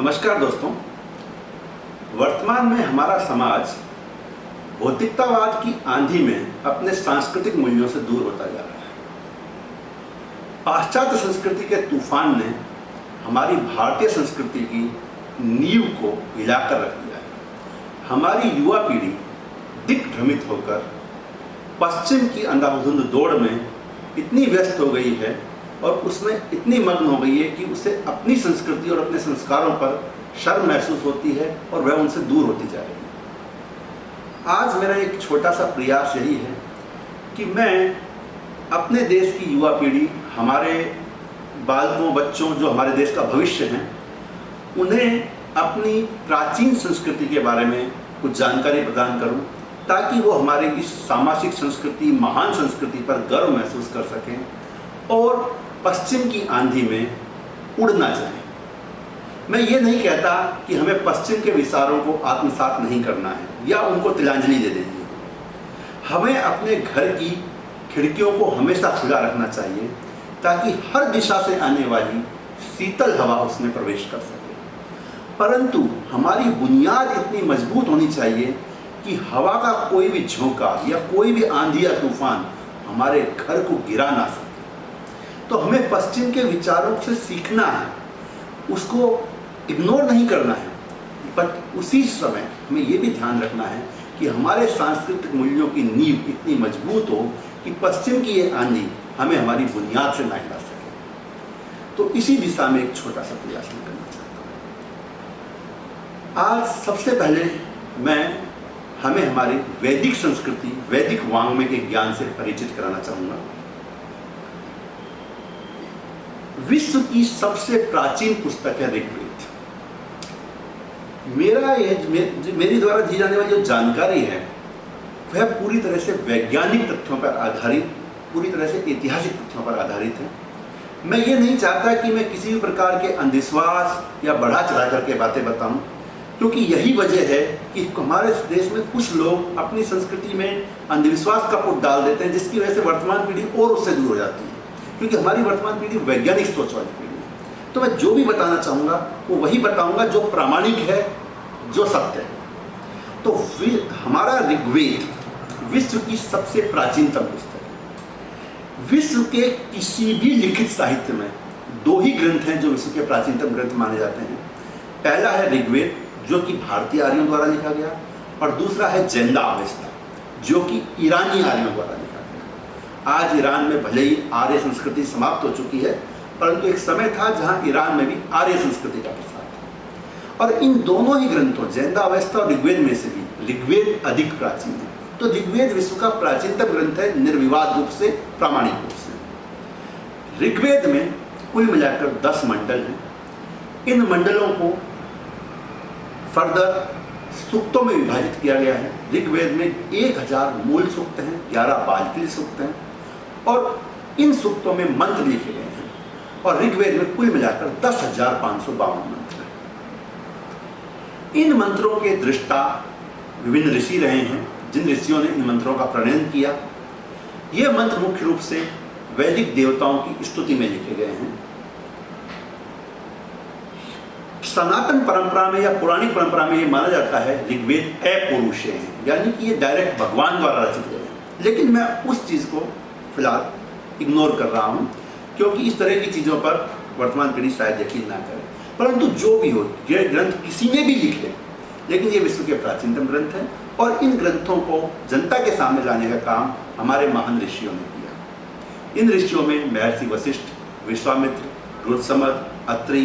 नमस्कार दोस्तों। वर्तमान में हमारा समाज भौतिकतावाद की आंधी में अपने सांस्कृतिक मूल्यों से दूर होता जा रहा है। पाश्चात्य संस्कृति के तूफान ने हमारी भारतीय संस्कृति की नींव को हिलाकर रख दिया है। हमारी युवा पीढ़ी दिग्भ्रमित होकर पश्चिम की अंधाधुंध दौड़ में इतनी व्यस्त हो गई है और उसमें इतनी मग्न हो गई है कि उसे अपनी संस्कृति और अपने संस्कारों पर शर्म महसूस होती है और वह उनसे दूर होती जा रही है। आज मेरा एक छोटा सा प्रयास यही है कि मैं अपने देश की युवा पीढ़ी, हमारे बालकों, बच्चों जो हमारे देश का भविष्य हैं, उन्हें अपनी प्राचीन संस्कृति के बारे में कुछ जानकारी प्रदान करूं ताकि वो हमारे इस सामाजिक संस्कृति, महान संस्कृति पर गर्व महसूस कर सकें और पश्चिम की आंधी में उड़ ना जाएं। मैं ये नहीं कहता कि हमें पश्चिम के विचारों को आत्मसात नहीं करना है या उनको तिलांजलि दे देनी है। हमें अपने घर की खिड़कियों को हमेशा खुला रखना चाहिए ताकि हर दिशा से आने वाली शीतल हवा उसमें प्रवेश कर सके। परंतु हमारी बुनियाद इतनी मजबूत होनी चाहिए कि हवा का कोई भी झोंका या कोई भी आंधी या तूफान हमारे घर को गिरा ना सके। तो हमें पश्चिम के विचारों से सीखना है, उसको इग्नोर नहीं करना है, बट उसी समय हमें ये भी ध्यान रखना है कि हमारे सांस्कृतिक मूल्यों की नींव इतनी मजबूत हो कि पश्चिम की ये आंधी हमें हमारी बुनियाद से ना हिला सके। तो इसी दिशा में एक छोटा सा प्रयास मैं करना चाहता हूँ। आज सबसे पहले मैं हमें हमारी वैदिक संस्कृति, वैदिक वाङ्मय के ज्ञान से परिचित कराना चाहूँगा। विश्व की सबसे प्राचीन पुस्तक है ऋग्वेद। मेरी द्वारा दी जाने वाली जो जानकारी है वह पूरी तरह से वैज्ञानिक तथ्यों पर आधारित, पूरी तरह से ऐतिहासिक तथ्यों पर आधारित है। मैं ये नहीं चाहता कि मैं किसी भी प्रकार के अंधविश्वास या बढ़ा चढ़ा करके बातें बताऊं, क्योंकि यही वजह है कि हमारे देश में कुछ लोग अपनी संस्कृति में अंधविश्वास का पुट डाल देते हैं, जिसकी वजह से वर्तमान पीढ़ी और उससे दूर हो जाती है, क्योंकि हमारी वर्तमान पीढ़ी वैज्ञानिक सोच वाली पीढ़ी है। तो मैं जो भी बताना चाहूँगा वो वही बताऊँगा जो प्रामाणिक है, जो सत्य है। तो हमारा ऋग्वेद विश्व की सबसे प्राचीनतम पुस्तक है। विश्व के किसी भी लिखित साहित्य में दो ही ग्रंथ हैं जो विश्व के प्राचीनतम ग्रंथ माने जाते हैं। पहला है ऋग्वेद, जो कि भारतीय आर्यों द्वारा लिखा गया, और दूसरा है ज़ेंदा अवेस्ता, जो कि ईरानी आर्यों द्वारा लिखा गया। आज ईरान में भले ही आर्य संस्कृति समाप्त हो चुकी है, परंतु एक समय था जहां ईरान में भी आर्य संस्कृति का प्रसार था। और इन दोनों ही ग्रंथों, ज़ेंदा अवेस्ता और ऋग्वेद में से भी ऋग्वेद अधिक प्राचीन है। तो ऋग्वेद विश्व का प्राचीनतम ग्रंथ है, निर्विवाद रूप से, प्रामाणिक रूप से। ऋग्वेद में कुल मिलाकर 10 मंडल हैं। इन मंडलों को फर्दर सूक्तों में विभाजित किया गया है। ऋग्वेद में 1000 मूल सूक्त हैं, 11 बालकील सूक्त हैं, और इन सूक्तों में मंत्र लिखे गए हैं। और ऋग्वेद में कुल मिलाकर 10,552 मंत्र हैं। इन मंत्रों के दृष्टा विभिन्न ऋषि रहे हैं, जिन ऋषियों ने इन मंत्रों का प्रणयन किया। ये मंत्र मुख्य रूप से वैदिक देवताओं की स्तुति में लिखे गए हैं। सनातन परंपरा में या पुरानी परंपरा में ये माना जाता है ऋग्वेद अपौरुषेय है, यानी कि ये डायरेक्ट भगवान द्वारा रचित गए हैं। लेकिन मैं उस चीज़ को फिलहाल इग्नोर कर रहा हूँ, क्योंकि इस तरह की चीज़ों पर वर्तमान पीढ़ी शायद यकीन ना करे। परंतु जो भी हो, ये ग्रंथ किसी ने भी लिखे, लेकिन ये विश्व के प्राचीनतम ग्रंथ हैं, और इन ग्रंथों को जनता के सामने लाने का काम हमारे महान ऋषियों ने किया। इन ऋषियों में महर्षि वशिष्ठ, विश्वामित्र, रुद्रसमद, अत्रि,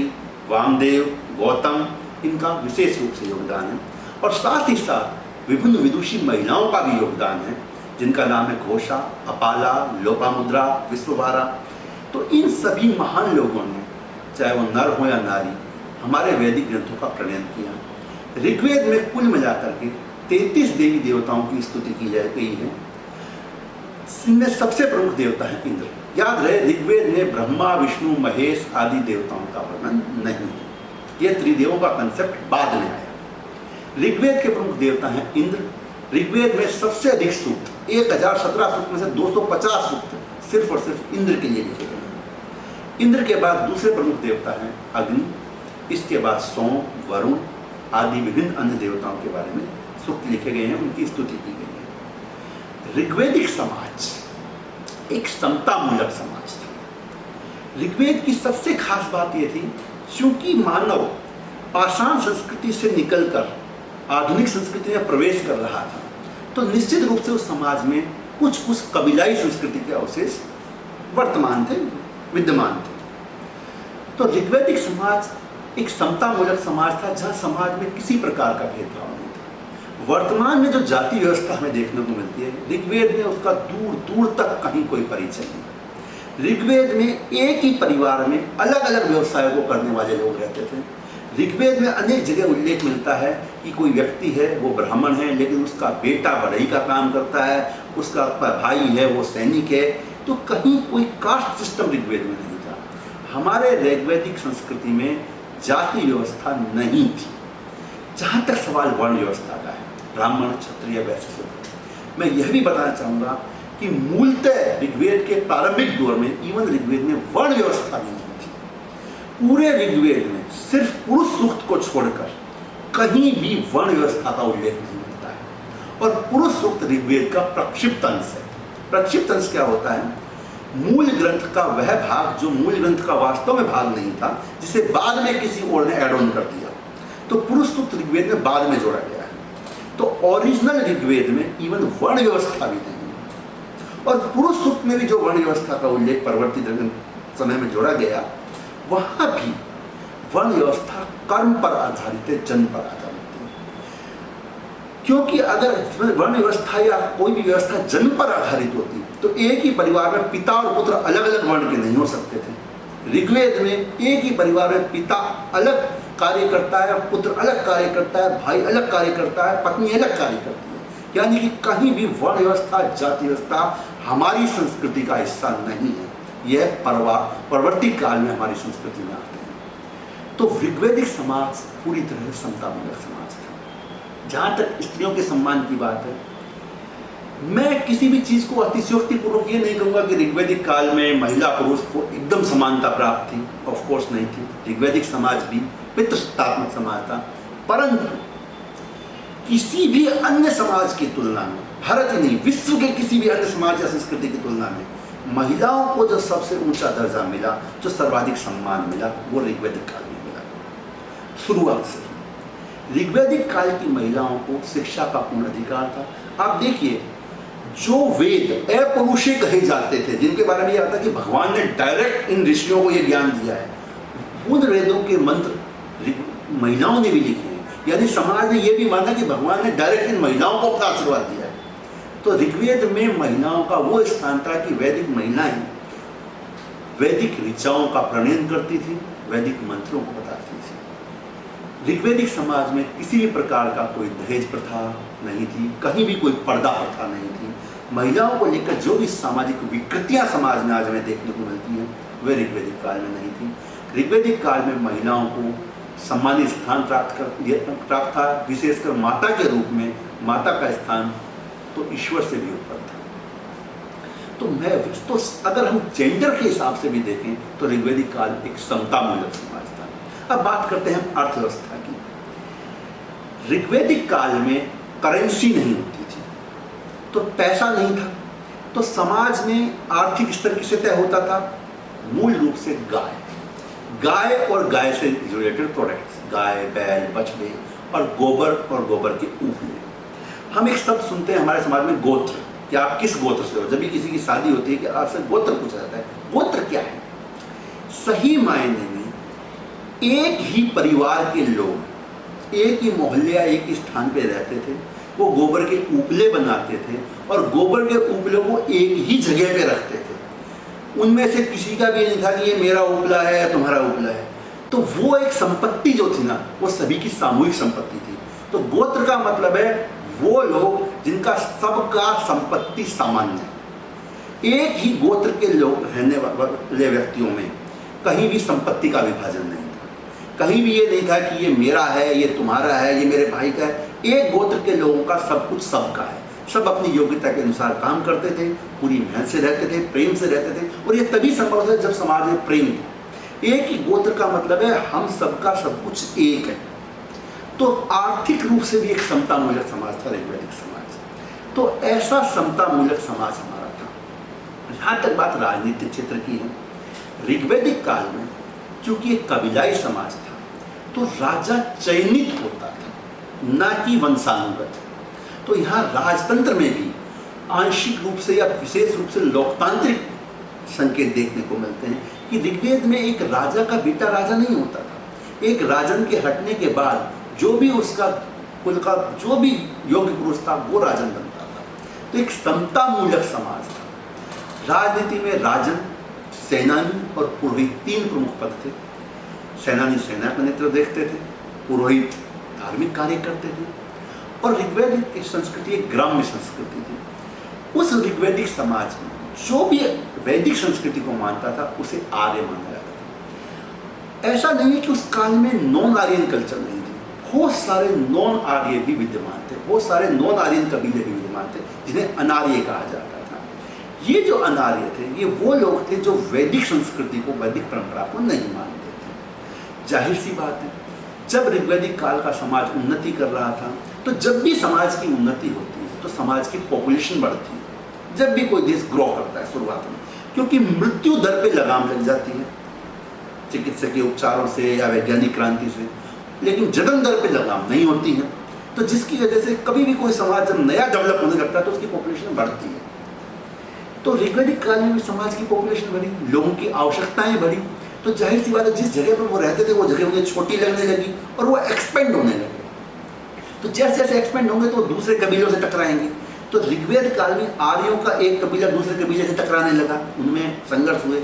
वामदेव, गौतम, इनका विशेष रूप से योगदान है। और साथ ही साथ विभिन्न विदुषी महिलाओं का भी योगदान है, जिनका नाम है घोषा, अपाला, लोपामुद्रा, विश्वभारा। तो इन सभी महान लोगों ने, चाहे वो नर हो या नारी, हमारे वैदिक ग्रंथों का प्रणयन किया। ऋग्वेद में कुल मिलाकर के 33 देवी देवताओं की स्तुति की गई है। इनमें सबसे प्रमुख देवता है इंद्र। याद रहे, ऋग्वेद में ब्रह्मा, विष्णु, महेश आदि देवताओं का वर्णन नहीं है। यह त्रिदेवों का कंसेप्ट बाद में आया। ऋग्वेद के प्रमुख देवता हैं इंद्र। ऋग्वेद में सबसे अधिक सूक्त, 1017 सूक्त में से 250 सूक्त सिर्फ और सिर्फ इंद्र के लिए लिखे गए हैं। इंद्र के बाद दूसरे प्रमुख देवता हैं अग्नि, इसके बाद सोम, वरुण आदि विभिन्न अन्य देवताओं के बारे में सूक्त लिखे गए हैं, उनकी स्तुति की गई है। ऋग्वेदिक समाज एक समतामूलक समाज था। ऋग्वेद की सबसे खास बात यह थी, चूंकि मानव पाषाण संस्कृति से निकलकर आधुनिक संस्कृति में प्रवेश कर रहा था, तो निश्चित रूप से उस समाज में कुछ कबीलाई संस्कृति के अवशेष विद्यमान थे। तो ऋग्वैदिक समाज एक समतामूलक समाज था, जहाँ समाज में किसी प्रकार का भेदभाव नहीं था। वर्तमान में जो जाति व्यवस्था हमें देखने को मिलती है, ऋग्वेद में उसका दूर दूर तक कहीं कोई परिचय नहीं। ऋग्वेद में एक ही परिवार में अलग अलग व्यवसायों को करने वाले लोग रहते थे। ऋग्वेद में अनेक जगह उल्लेख मिलता है कि कोई व्यक्ति है, वो ब्राह्मण है, लेकिन उसका बेटा बढ़ई का काम करता है, उसका भाई है वो सैनिक है। तो कहीं कोई कास्ट सिस्टम ऋग्वेद में नहीं था। हमारे ऋग्वैदिक संस्कृति में जाति व्यवस्था नहीं थी। जहाँ तक सवाल वर्ण व्यवस्था का है, ब्राह्मण, क्षत्रिय, वैश्य, शूद्र, मैं यह भी बताना चाहूँगा कि मूलतः ऋग्वेद के प्रारंभिक दौर में इवन ऋग्वेद में वर्ण व्यवस्था नहीं थी। पूरे ऋग्वेद में सिर्फ पुरुष सूक्त को छोड़कर कहीं भी वर्ण व्यवस्था का उल्लेख नहीं मिलता है। और पुरुष सूक्त ऋग्वेद का प्रक्षिप्त अंश है। प्रक्षिप्त अंश क्या होता है? मूल ग्रंथ का वह भाग जो मूल ग्रंथ का वास्तव में भाग नहीं था, जिसे बाद में किसी और ने एड ऑन कर दिया। तो पुरुष सूक्त ऋग्वेद में बाद में जोड़ा गया है। तो ओरिजिनल ऋग्वेद में इवन वर्ण व्यवस्था भी नहीं है। और पुरुष सूक्त में भी जो वर्ण व्यवस्था का उल्लेख परवर्ती समय में जोड़ा गया, वहाँ भी वर्ण व्यवस्था कर्म पर आधारित है, जन्म पर आधारित है। क्योंकि अगर वर्ण व्यवस्था या कोई भी व्यवस्था जन्म पर आधारित होती तो एक ही परिवार में पिता और पुत्र अलग अलग वर्ण के नहीं हो सकते थे। ऋग्वेद में एक ही परिवार में पिता अलग कार्य करता है, पुत्र अलग कार्य करता है, भाई अलग कार्य करता है, पत्नी अलग कार्य करती है। यानी कि कहीं भी वर्ण व्यवस्था, जाति व्यवस्था हमारी संस्कृति का हिस्सा नहीं है। यह परवर्ती काल में हमारी संस्कृति में आते हैं। तो ऋग्वैदिक समाज पूरी तरह से समतामूलक समाज था। जहाँ तक स्त्रियों के सम्मान की बात है, मैं किसी भी चीज़ को अतिशयोक्तिपूर्वक ये नहीं कहूँगा कि ऋग्वैदिक काल में महिला पुरुष को एकदम समानता प्राप्त थी। ऑफ कोर्स नहीं थी। ऋग्वैदिक समाज भी पितृसत्तात्मक समाज था, परंतु किसी भी अन्य समाज की तुलना में, भारत ही नहीं विश्व के किसी भी अन्य समाज या संस्कृति की तुलना में महिलाओं को जो सबसे ऊंचा दर्जा मिला, जो सर्वाधिक सम्मान मिला, वो ऋग्वैदिक काल में मिला। शुरुआत से ऋग्वैदिक काल की महिलाओं को शिक्षा का पूर्ण अधिकार था। आप देखिए, जो वेद अपौरुषेय कहे जाते थे, जिनके बारे में यह आता कि भगवान ने डायरेक्ट इन ऋषियों को यह ज्ञान दिया है, उन वेदों के मंत्र महिलाओं ने भी लिखे हैं। यानी समाज ने यह भी माना कि भगवान ने डायरेक्ट इन महिलाओं को अपना आशीर्वाद दिया है। तो ऋग्वेद में महिलाओं का वो स्थान था कि वैदिक महिलाएं वैदिक ऋचाओं का प्रणयन करती थी, वैदिक मंत्रों को बताती थी। ऋग्वैदिक समाज में किसी भी प्रकार का कोई दहेज प्रथा नहीं थी, कहीं भी कोई पर्दा प्रथा नहीं थी। महिलाओं को लेकर जो भी सामाजिक विकृतियां समाज में आज हमें देखने को मिलती हैं, वे ऋग्वैदिक काल में नहीं थी। ऋग्वैदिक काल में महिलाओं को सम्मानित स्थान प्राप्त था, विशेषकर माता के रूप में। माता का स्थान तो ईश्वर से भी ऊपर था। तो अगर हम जेंडर के हिसाब से भी देखें तो ऋग्वैदिक काल एक समतामूलक समाज था। अब बात करते हैं अर्थव्यवस्था की। ऋग्वैदिक काल में करेंसी नहीं होती थी, तो पैसा नहीं था, तो समाज में आर्थिक स्तर किससे तय होता था? मूल रूप से गाय और गाय से रिलेटेड प्रोडक्ट्स, गाय, बैल, बछड़े और गोबर के उपले। हम एक शब्द सुनते हैं हमारे समाज में, गोत्र, कि आप किस गोत्र से हो। जब भी किसी की शादी होती है कि आपसे गोत्र पूछा जाता है। गोत्र क्या है? सही मायने में एक ही परिवार के लोग एक ही मोहल्ले या एक ही स्थान पे रहते थे, वो गोबर के उपले बनाते थे और गोबर के उपलों को एक ही जगह पे रखते थे। उनमें से किसी का भी नहीं था कि ये मेरा उपला है या तुम्हारा उपला है। तो वो एक संपत्ति जो थी ना, वो सभी की सामूहिक संपत्ति थी। तो गोत्र का मतलब है वो लोग जिनका सबका संपत्ति सामान्य है। एक ही गोत्र के लोग रहने वाले व्यक्तियों में कहीं भी संपत्ति का विभाजन नहीं था। कहीं भी ये नहीं था कि ये मेरा है, ये तुम्हारा है, ये मेरे भाई का है। एक गोत्र के लोगों का सब कुछ सबका है। सब अपनी योग्यता के अनुसार काम करते थे, पूरी मेहनत से रहते थे, प्रेम से रहते थे। और ये तभी संभव था जब समाज में प्रेम था। एक ही गोत्र का मतलब है हम सबका सब कुछ एक है। तो आर्थिक रूप से भी एक समता मूलक समाज था ऋग्वैदिक समाज। तो ऐसा समता मूलक समाज हमारा था। जहाँ तक बात राजनीतिक क्षेत्र की है, ऋग्वैदिक काल में चूंकि एक कबीलाई समाज था तो राजा चयनित होता था, ना कि वंशानुगत। तो यहाँ राजतंत्र में भी आंशिक रूप से या विशेष रूप से लोकतांत्रिक संकेत देखने को मिलते हैं कि ऋग्वेद में एक राजा का बेटा राजा नहीं होता था। एक राजन के हटने के बाद जो भी उसका कुल का जो भी योग्य पुरुष था वो राजन बनता था। तो एक समता मूलक समाज था। राजनीति में राजन, सेनानी और पुरोहित 3 प्रमुख पद थे। सेनानी सेना का नेतृत्व देखते थे, पुरोहित धार्मिक कार्य करते थे, और ऋग्वैदिक की संस्कृति एक ग्राम्य संस्कृति थी। उस ऋग्वैदिक समाज में जो भी वैदिक संस्कृति को मानता था उसे आर्य माना जाता था। ऐसा नहीं है कि उस काल में नॉन आर्यन कल्चर नहीं थे, बहुत सारे नॉन आर्य भी विद्यमान थे, बहुत सारे नॉन आर्यन कबीले भी विद्यमान थे जिन्हें अनार्य कहा जाता था। ये जो अनार्य थे ये वो लोग थे जो वैदिक संस्कृति को, वैदिक परंपरा को नहीं मानते थे। जाहिर सी बात है, जब ऋग्वैदिक काल का समाज उन्नति कर रहा था तो जब भी समाज की उन्नति होती है तो समाज की पॉपुलेशन बढ़ती है। जब भी कोई देश ग्रो करता है शुरुआत में, क्योंकि मृत्यु दर पे लगाम लग जाती है चिकित्सकीय उपचारों से या वैज्ञानिक क्रांति से, लेकिन जन्म दर पे लगाम नहीं होती है। तो जिसकी वजह से कभी भी कोई समाज जब नया डेवलप होने लगता है तो उसकी पॉपुलेशन बढ़ती है। तो ऋग्वैदिक काल में भी समाज की पॉपुलेशन बढ़ी, लोगों की आवश्यकताएं बढ़ी। तो जाहिर सी बात है, जिस जगह पर वो रहते थे वो जगह उन्हें छोटी लगने लगी और वो एक्सपेंड होने लगे। तो जैसे जैसे एक्सपेंड होंगे तो दूसरे कबीलों से टकराएंगे। तो ऋग्वेद काल में आर्यों का एक कबीला दूसरे कबीले से टकराने लगा, उनमें संघर्ष हुए।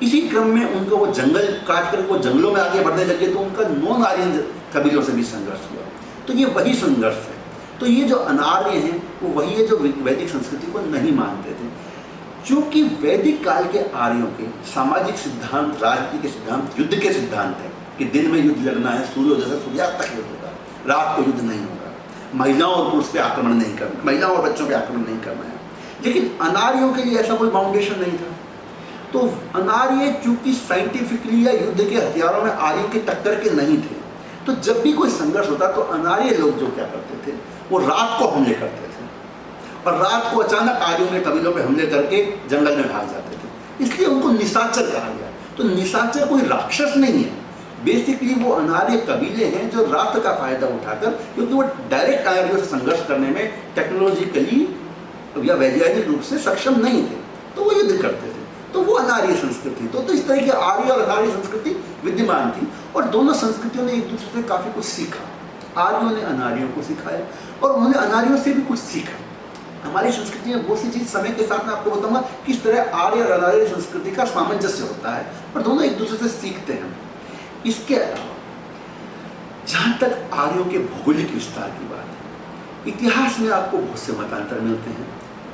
इसी क्रम में उनको वो जंगल काट कर वो जंगलों में आगे बढ़ने लगे तो उनका नॉन आर्यन कबीलों से भी संघर्ष हुआ। तो ये वही संघर्ष है। तो ये जो अनार्य हैं वो वही है जो वैदिक संस्कृति को नहीं मानते थे। चूँकि वैदिक काल के आर्यों के सामाजिक सिद्धांत, राजनीति के सिद्धांत, युद्ध के सिद्धांत है कि दिन में युद्ध लड़ना है, सूर्योदय से सूर्यास्त तक युद्ध होगा, रात को युद्ध नहीं होगा, महिलाओं और पुरुष पे आक्रमण नहीं करना, महिलाओं और बच्चों पे आक्रमण नहीं करना है। लेकिन अनार्यों के लिए ऐसा कोई बाउंडेशन नहीं था। तो अनार्य चूंकि साइंटिफिकली या युद्ध के हथियारों में आर्यों के टक्कर के नहीं थे, तो जब भी कोई संघर्ष होता तो अनार्य लोग जो क्या करते थे वो रात को हमले करते थे और रात को अचानक आर्यों के कबीलों पे हमले करके जंगल में भाग जाते थे। इसलिए उनको निशाचर कहा गया। तो निशाचर कोई राक्षस नहीं है, बेसिकली वो अनार्य कबीले हैं जो रात का फायदा उठाकर, क्योंकि वो डायरेक्ट आर्यों से संघर्ष करने में टेक्नोलॉजिकली या वैज्ञानिक रूप से सक्षम नहीं थे, तो वो युद्ध करते थे। तो वो अनार्य संस्कृति। तो इस तरह की आर्य और अनार्य संस्कृति विद्यमान थी और दोनों संस्कृतियों ने एक दूसरे से काफ़ी कुछ सीखा। आर्यों ने अनार्यों को सिखाया और उन्होंने अनार्यों से भी कुछ सीखा। हमारी संस्कृति में बहुत सी चीज़ समय के साथ मैं आपको बताऊंगा किस तरह आर्य और अनार्य संस्कृति का सामंजस्य होता है और दोनों एक दूसरे से सीखते हैं। इसके अलावा जहाँ तक आर्यों के भौगोलिक विस्तार की बात है, इतिहास में आपको बहुत से मतांतर मिलते हैं।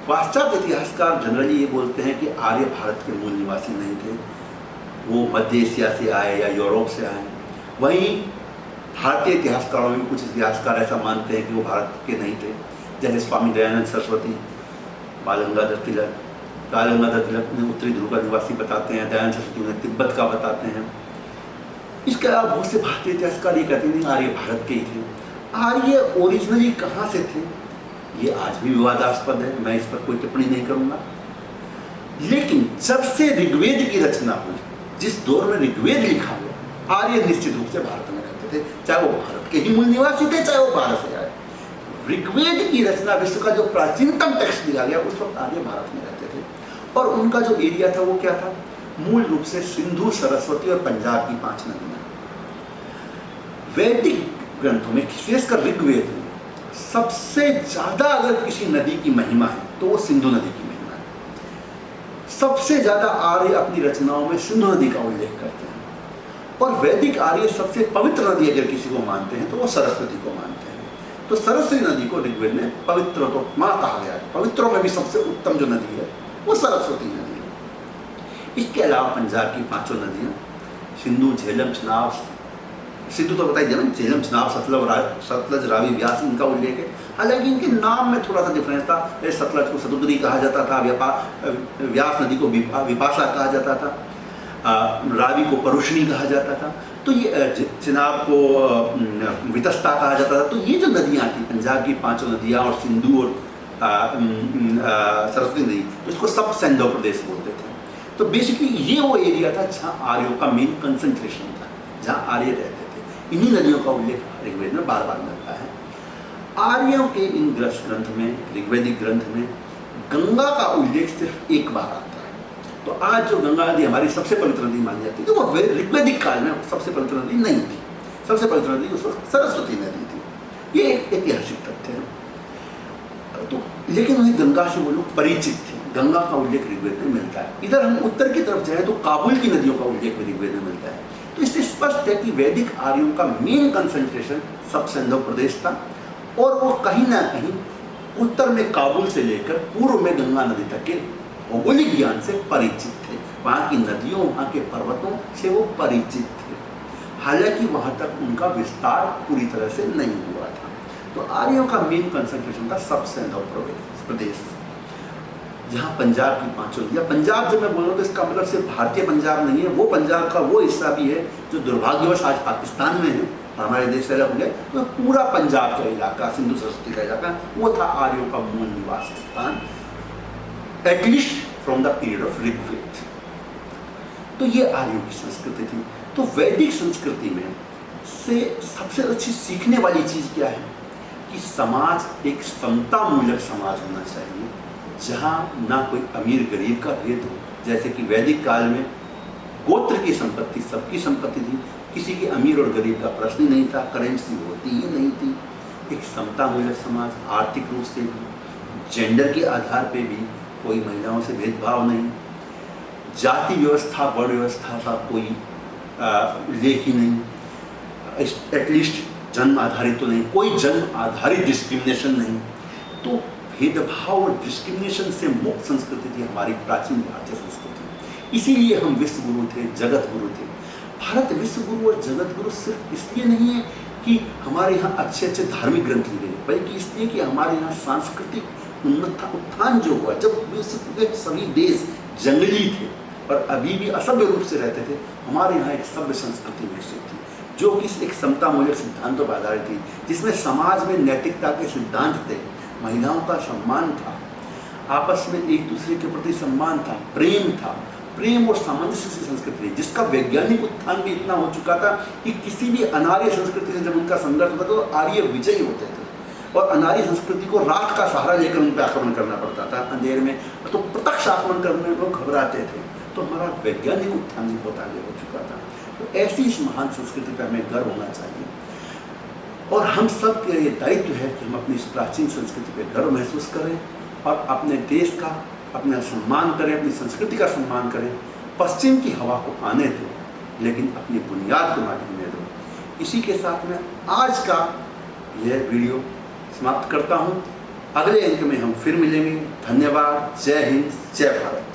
पाश्चात्य इतिहासकार जनरली ये बोलते हैं कि आर्य भारत के मूल निवासी नहीं थे, वो मध्य एशिया से आए या यूरोप से आए। वहीं भारतीय इतिहासकारों में कुछ इतिहासकार ऐसा मानते हैं कि वो भारत के नहीं थे, जैसे स्वामी दयानंद सरस्वती, बालगंगाधर तिलक ने उत्तरी ध्रुव का निवासी बताते हैं, दयानंद सरस्वती उन्हें तिब्बत का बताते हैं। इसके अलावा बहुत से भारतीय इतिहासकार ये कहते हैं आर्य भारत के ही थे। आर्य ओरिजिनली कहाँ से थे ये आज भी विवादास्पद है, मैं इस पर कोई टिप्पणी नहीं करूँगा। लेकिन जब से ऋग्वेद की रचना हुई, जिस दौर में ऋग्वेद लिखा गया, आर्य निश्चित रूप से भारत में रहते थे, चाहे वो भारत के ही मूल निवासी थे चाहे वो भारत से आए। ऋग्वेद की रचना, विश्व का जो प्राचीनतम टेक्स्ट लिया गया, उस वक्त आर्य भारत में रहते थे और उनका जो एरिया था वो क्या था, मूल रूप से सिंधु, सरस्वती और पंजाब की 5 नदियाँ। वैदिक ग्रंथों में विशेषकर ऋग्वेद में सबसे ज्यादा अगर किसी नदी की महिमा है तो वो सिंधु नदी की महिमा है। सबसे ज्यादा आर्य अपनी रचनाओं में सिंधु नदी का उल्लेख करते हैं और वैदिक आर्य सबसे पवित्र नदी अगर किसी को मानते हैं तो वो सरस्वती को मानते हैं। तो सरस्वती नदी को ऋग्वेद में पवित्रोत्तमा कहा गया है। पवित्रों में भी सबसे उत्तम जो नदी है वो सरस्वती नदी है। इसके अलावा पंजाब की 5 नदियाँ सिंधु, झेलम, चनाब, सिंधु तो बताई जाए, झेलम, चनाब, सतलज, रावी, व्यास, इनका उल्लेख है। हालांकि इनके नाम में थोड़ा सा डिफरेंस था। सतलज को सतुद्री कहा जाता था, व्यास नदी को विपाशा कहा जाता था। रावी को परुष्णी कहा जाता था, तो ये चिनाब को वितस्ता कहा जाता था। तो ये जो नदियाँ थी, पंजाब की 5 नदियाँ और सिंधु और सरस्वती नदी, तो इसको सब सैंधव प्रदेश बोलते थे। तो बेसिकली ये वो एरिया था जहाँ आर्यों का मेन कंसंट्रेशन था, जहाँ आर्य रहते थे। इन्हीं नदियों का उल्लेख ऋग्वेद में बार बार मिलता है। आर्यों के इन ग्रंथ में, ऋग्वेदिक ग्रंथ में गंगा का उल्लेख सिर्फ एक बार आता है। तो आज जो गंगा नदी हमारी सबसे पवित्र नदी मानी जाती है, तो वो ऋग्वेदिक काल में सबसे पवित्र नदी नहीं थी। सबसे पवित्र नदी उस वक्त सरस्वती नदी थी। ये एक ऐतिहासिक तथ्य है। तो लेकिन वही गंगा से वो लोग परिचित थे। गंगा का उल्लेख ऋग्वेद में मिलता है। इधर हम उत्तर की तरफ जाएं तो काबुल की नदियों का उल्लेख भी ऋग्वेद में मिलता है। तो इससे स्पष्ट है कि वैदिक आर्यों का मेन कंसंट्रेशन सब सिंधु प्रदेश था, और वो कहीं ना कहीं उत्तर में काबुल से लेकर पूर्व में गंगा नदी तक के भौगोलिक ज्ञान से परिचित थे। वहाँ की नदियों, वहाँ के पर्वतों से वो परिचित थे। हालांकि वहाँ तक उनका विस्तार पूरी तरह से नहीं हुआ था। तो आर्यों का मेन कंसंट्रेशन था सब सिंधु प्रदेश, जहाँ पंजाब की 5 नदियाँ। पंजाब जब मैं बोल रहा हूँ तो इसका मतलब सिर्फ भारतीय पंजाब नहीं है, वो पंजाब का वो हिस्सा भी है जो दुर्भाग्यवश आज पाकिस्तान में है, हमारे देश से अलग हो गया। तो पूरा पंजाब का इलाका, सिंधु सरस्वती का इलाका, वो था आर्यों का मूल निवास स्थान, at least from the period of Rigveda. तो ये आर्यों की संस्कृति थी। तो वैदिक संस्कृति में से सबसे अच्छी सीखने वाली चीज़ क्या है कि समाज एक समतामूलक समाज होना चाहिए, जहाँ ना कोई अमीर गरीब का भेद हो। जैसे कि वैदिक काल में गोत्र की संपत्ति सबकी संपत्ति थी, किसी के अमीर और गरीब का प्रश्न ही नहीं था, करेंसी होती ही नहीं थी। एक समतामूलक समाज, आर्थिक रूप से भी, जेंडर के आधार पे भी कोई महिलाओं से भेदभाव नहीं, जाति व्यवस्था, वर्ण व्यवस्था का कोई लेख ही नहीं, एटलीस्ट जन्म आधारित तो नहीं, कोई जन्म आधारित डिस्क्रिमिनेशन नहीं। तो भेदभाव और डिस्क्रिमिनेशन से मुक्त संस्कृति थी हमारी प्राचीन भारतीय संस्कृति। इसीलिए हम विश्व गुरु थे, जगत गुरु थे। भारत विश्व गुरु और जगत गुरु सिर्फ इसलिए नहीं है कि हमारे यहाँ अच्छे अच्छे धार्मिक ग्रंथ लिखे गए, बल्कि इसलिए कि हमारे यहाँ सांस्कृतिक उत्थान जो हुआ, जब विश्व के सभी देश जंगली थे और अभी भी असभ्य रूप से रहते थे, हमारे यहाँ एक सभ्य संस्कृति विकसित थी, जो कि एक समतामूलक सिद्धांतों पर आधारित थी, जिसमें समाज में नैतिकता के सिद्धांत थे, महिलाओं का सम्मान था, आपस में एक दूसरे के प्रति सम्मान था, प्रेम था, प्रेम और सामंजस्य की संस्कृति, जिसका वैज्ञानिक उत्थान भी इतना हो चुका था कि किसी भी अनार्य संस्कृति से जब उनका संघर्ष होता तो आर्य विजयी होते थे, और अनार्य संस्कृति को रात का सहारा लेकर उन पर आक्रमण करना पड़ता था अंधेर में, तो प्रत्यक्ष आक्रमण करने में लोग घबराते थे। तो हमारा वैज्ञानिक उत्थान भी बहुत आगे हो चुका था। तो ऐसी इस महान संस्कृति पर हमें गर्व होना चाहिए, और हम सब के ये दायित्व है कि हम अपनी इस प्राचीन संस्कृति पर गर्व महसूस करें और अपने देश का, अपना सम्मान करें, अपनी संस्कृति का सम्मान करें। पश्चिम की हवा को आने दो, लेकिन अपनी बुनियाद को ना गिरने दो। इसी के साथ में आज का यह वीडियो समाप्त करता हूँ। अगले अंक में हम फिर मिलेंगे। धन्यवाद। जय हिंद, जय भारत।